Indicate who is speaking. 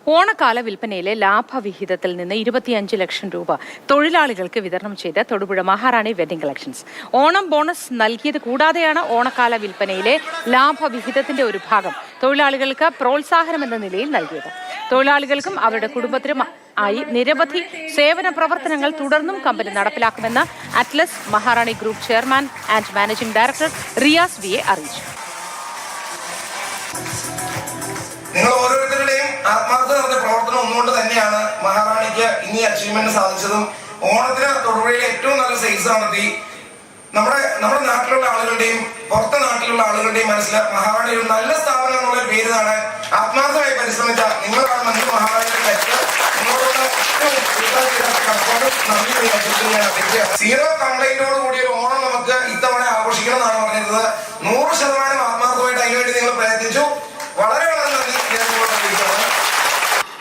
Speaker 1: ഓണക്കാല വിൽപ്പനയിലെ ലാഭവിഹിതത്തിൽ നിന്ന് 25 ലക്ഷം രൂപ തൊഴിലാളികൾക്ക് വിതരണം ചെയ്ത തൊടുപുഴ മഹാറാണി വെഡിംഗ് കളക്ഷൻസ്. ഓണം ബോണസ് നൽകിയത് കൂടാതെയാണ് ഓണക്കാല വിൽപ്പനയിലെ ലാഭവിഹിതത്തിന്റെ ഒരു ഭാഗം തൊഴിലാളികൾക്ക് പ്രോത്സാഹനമെന്ന നിലയിൽ നൽകിയത്. തൊഴിലാളികൾക്കും അവരുടെ കുടുംബത്തിനും ആയി നിരവധി സേവന പ്രവർത്തനങ്ങൾ തുടർന്നും കമ്പനി നടപ്പിലാക്കുമെന്ന് Atlas Maharani group chairman and managing director Riyas V A അറിയിച്ചു.
Speaker 2: നിങ്ങൾ ഓരോരുത്തരുടെയും ആത്മാർത്ഥത നിറഞ്ഞ പ്രവർത്തനം ഒന്നുകൊണ്ട് തന്നെയാണ് മഹാറാണിക്ക് ഇനി അച്ചീവ്മെന്റ് സാധിച്ചതും. ഓണത്തിന് തൊടുപുഴയിലെ ഏറ്റവും നല്ല സെയിൽസ് നടത്തി നമ്മുടെ നാട്ടിലുള്ള ആളുകളുടെയും പുറത്തെ നാട്ടിലുള്ള ആളുകളുടെയും മനസ്സിൽ മഹാറാണി ഒരു നല്ല സ്ഥാപനം എന്നുള്ള പേര് നേടാൻ ആത്മാർത്ഥമായി പരിശ്രമിച്ച നിങ്ങളാണ് മന്ത്രി മഹാറാണിയുടെ സീറോ കംപ്ലൈന്റോട് കൂടിയ ഒരു ഓണം നമുക്ക് ഇത്തവണ ആഘോഷിക്കണം എന്നാണ് പറഞ്ഞിരുന്നത്. 100%